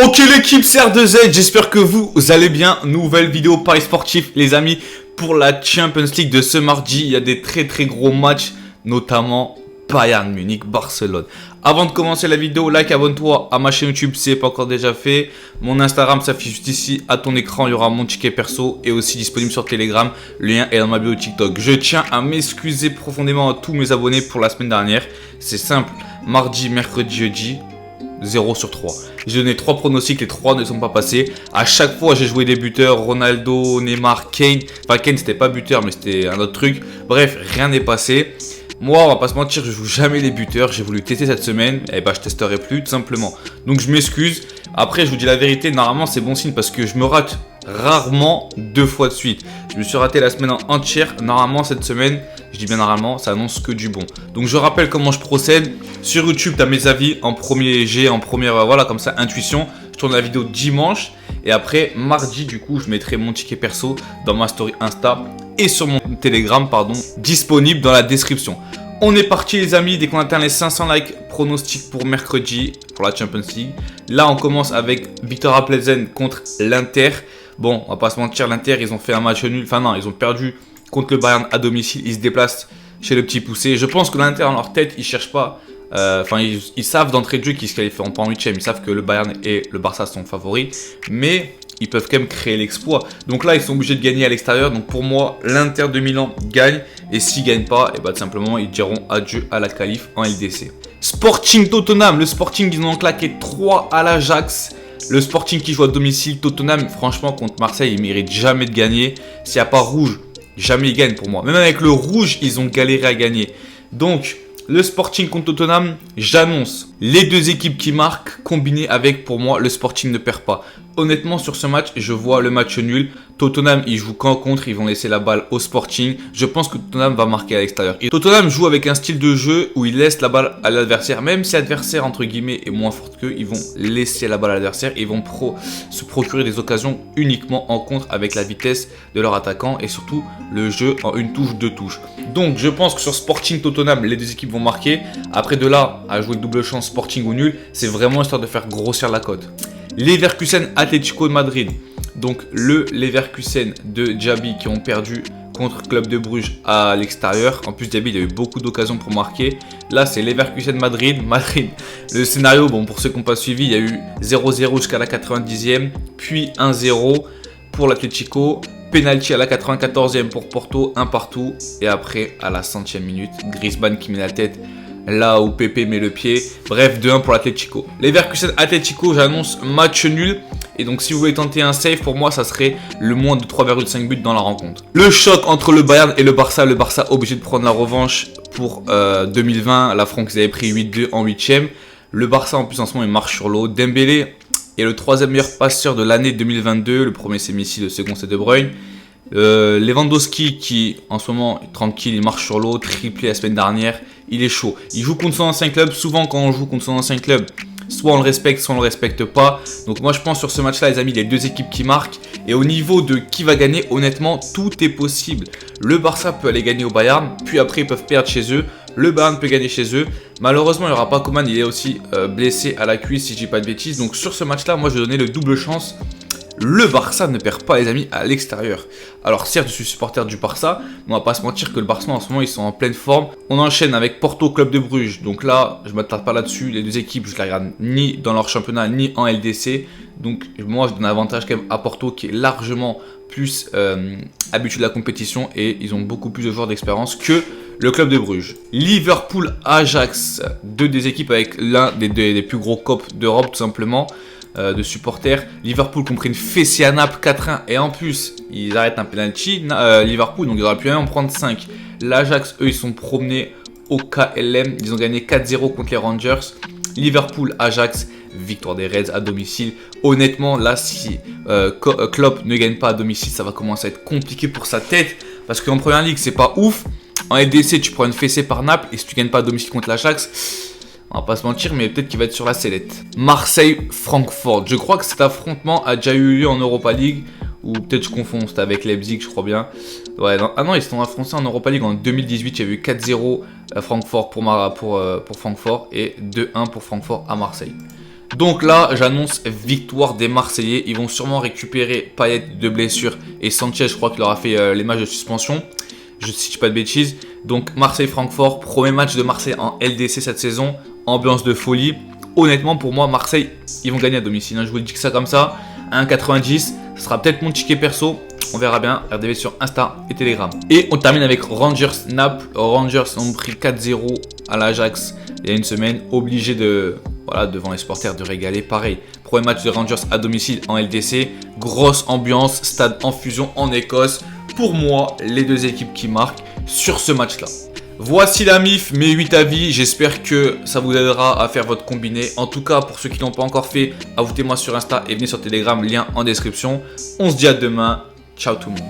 Ok l'équipe, c'est R2Z, j'espère que vous allez bien. Nouvelle vidéo Paris sportif les amis pour la Champions League de ce mardi. Il y a des très gros matchs, notamment Bayern Munich, Barcelone. Avant de commencer la vidéo, like, abonne-toi à ma chaîne YouTube si ce n'est pas encore déjà fait. Mon Instagram s'affiche juste ici à ton écran, il y aura mon ticket perso et aussi disponible sur Telegram. Le lien est dans ma bio TikTok. Je tiens à m'excuser profondément à tous mes abonnés pour la semaine dernière. C'est simple, mardi, mercredi, jeudi. 0 sur 3. J'ai donné 3 pronostics, les 3 ne sont pas passés. À chaque fois, j'ai joué des buteurs, Ronaldo, Neymar, Kane. Enfin, Kane, c'était pas buteur, mais c'était un autre truc. Bref, rien n'est passé. Moi, on va pas se mentir, je joue jamais les buteurs. J'ai voulu tester cette semaine. Et bah, je testerai plus, tout simplement. Donc, je m'excuse. Après, je vous dis la vérité, normalement, c'est bon signe parce que je me rate rarement 2 fois de suite. Je me suis raté la semaine entière. Normalement, cette semaine, je dis bien normalement, ça annonce que du bon. Donc, je rappelle comment je procède. Sur YouTube, tu as mes avis en premier jet, en première, voilà, comme ça, intuition. Je tourne la vidéo dimanche. Et après, mardi, du coup, je mettrai mon ticket perso dans ma story Insta et sur mon Telegram, pardon, disponible dans la description. On est parti les amis, dès qu'on atteint les 500 likes, pronostic pour mercredi, pour la Champions League. Là, on commence avec Viktoria Plzen contre l'Inter. Bon, on va pas se mentir, l'Inter, ils ont fait un match nul. Enfin non, ils ont perdu contre le Bayern à domicile. Ils se déplacent chez le petit poussé. Je pense que l'Inter, dans leur tête, ils cherchent pas... Enfin, ils savent d'entrée de jeu qu'ils se qualifieront pas en 8ème. Ils savent que le Bayern et le Barça sont favoris. Mais ils peuvent quand même créer l'exploit. Donc là, ils sont obligés de gagner à l'extérieur. Donc pour moi, l'Inter de Milan gagne. Et s'ils ne gagnent pas, et bah, tout simplement, ils diront adieu à la qualif en LDC. Sporting Tottenham. Le Sporting, ils ont claqué 3 à l'Ajax. Le Sporting qui joue à domicile. Tottenham, franchement, contre Marseille, ils ne méritent jamais de gagner. S'il n'y a pas rouge, jamais ils gagnent pour moi. Même avec le rouge, ils ont galéré à gagner. Donc... le Sporting contre Tottenham, j'annonce les deux équipes qui marquent, combinées avec, pour moi, le Sporting ne perd pas. Honnêtement, sur ce match, je vois le match nul. Tottenham, ils jouent qu'en contre, ils vont laisser la balle au Sporting. Je pense que Tottenham va marquer à l'extérieur. Et Tottenham joue avec un style de jeu où ils laissent la balle à l'adversaire. Même si l'adversaire, entre guillemets, est moins fort qu'eux, ils vont laisser la balle à l'adversaire. Et ils vont se procurer des occasions uniquement en contre avec la vitesse de leur attaquant. Et surtout, le jeu en une touche, deux touches. Donc, je pense que sur Sporting Tottenham, les deux équipes vont marquer. Après, de là à jouer double chance Sporting ou nul, c'est vraiment histoire de faire grossir la cote. Leverkusen Atlético de Madrid. Donc le Leverkusen de Diaby qui ont perdu contre Club de Bruges à l'extérieur. En plus Diaby il a eu beaucoup d'occasions pour marquer. Là c'est Leverkusen Madrid. Le scénario, bon pour ceux qui n'ont pas suivi, il y a eu 0-0 jusqu'à la 90e. Puis 1-0 pour l'Atlético. Penalty à la 94e pour Porto, 1 partout. Et après à la 100e minute, Griezmann qui met la tête là où Pepe met le pied. Bref, 2-1 pour l'Atlético. Leverkusen Atlético, j'annonce match nul. Et donc si vous voulez tenter un save, pour moi ça serait le moins de 3,5 buts dans la rencontre. Le choc entre le Bayern et le Barça obligé de prendre la revanche pour 2020. La France ils avaient pris 8-2 en 8ème. Le Barça en plus en ce moment il marche sur l'eau. Dembélé est le 3e meilleur passeur de l'année 2022. Le premier c'est Messi, le second c'est De Bruyne. Lewandowski qui en ce moment tranquille, il marche sur l'eau, triplé la semaine dernière, il est chaud. Il joue contre son ancien club, souvent quand on joue contre son ancien club, soit on le respecte, soit on le respecte pas. Donc moi je pense sur ce match là les amis, il y a deux équipes qui marquent. Et au niveau de qui va gagner, honnêtement tout est possible. Le Barça peut aller gagner au Bayern, puis après ils peuvent perdre chez eux. Le Bayern peut gagner chez eux. Malheureusement il n'y aura pas Coman, il est aussi blessé à la cuisse si je dis pas de bêtises. Donc sur ce match là moi je vais donner le double chance. Le Barça ne perd pas les amis à l'extérieur. Alors certes je suis supporter du Barça, mais on va pas se mentir que le Barça en ce moment ils sont en pleine forme. On enchaîne avec Porto Club de Bruges. Donc là je ne m'attarde pas là-dessus. Les deux équipes je ne les regarde ni dans leur championnat ni en LDC. Donc moi je donne un avantage quand même à Porto qui est largement plus habitué de la compétition. Et ils ont beaucoup plus de joueurs d'expérience que le Club de Bruges. Liverpool Ajax. Deux des équipes avec l'un des plus gros copes d'Europe tout simplement. De supporters. Liverpool qui ont pris une fessée à Naples 4-1 et en plus ils arrêtent un penalty Liverpool, donc ils auraient pu même en prendre 5. L'Ajax eux ils sont promenés au KLM, ils ont gagné 4-0 contre les Rangers. Liverpool Ajax, victoire des Reds à domicile. Honnêtement là si Klopp ne gagne pas à domicile, ça va commencer à être compliqué pour sa tête parce qu'en première ligue c'est pas ouf. En LDC tu prends une fessée par Naples et si tu gagnes pas à domicile contre l'Ajax, on va pas se mentir, mais peut-être qu'il va être sur la sellette. Marseille-Francfort. Je crois que cet affrontement a déjà eu lieu en Europa League. Ou peut-être je confonds, c'était avec Leipzig, je crois bien. Ouais, non, ah non, ils se sont affrontés en Europa League en 2018. Il y a eu 4-0 Francfort pour Francfort et 2-1 pour Francfort à Marseille. Donc là, j'annonce victoire des Marseillais. Ils vont sûrement récupérer Payet de blessure et Sanchez, je crois qu'il leur a fait les matchs de suspension. Je ne dis pas de bêtises. Donc Marseille-Francfort, premier match de Marseille en LDC cette saison. Ambiance de folie. Honnêtement, pour moi, Marseille, ils vont gagner à domicile. Je vous le dis que ça comme ça. 1,90. Ce sera peut-être mon ticket perso. On verra bien. RDV sur Insta et Telegram. Et on termine avec Rangers-Naples. Rangers ont pris 4-0 à l'Ajax il y a une semaine. Obligé de... Voilà, devant les supporters de régaler. Pareil, premier match de Rangers à domicile en LDC. Grosse ambiance, stade en fusion en Écosse. Pour moi, les deux équipes qui marquent sur ce match-là. Voici la MIF, mes 8 avis. J'espère que ça vous aidera à faire votre combiné. En tout cas, pour ceux qui ne l'ont pas encore fait, ajoutez-moi sur Insta et venez sur Telegram, lien en description. On se dit à demain. Ciao tout le monde.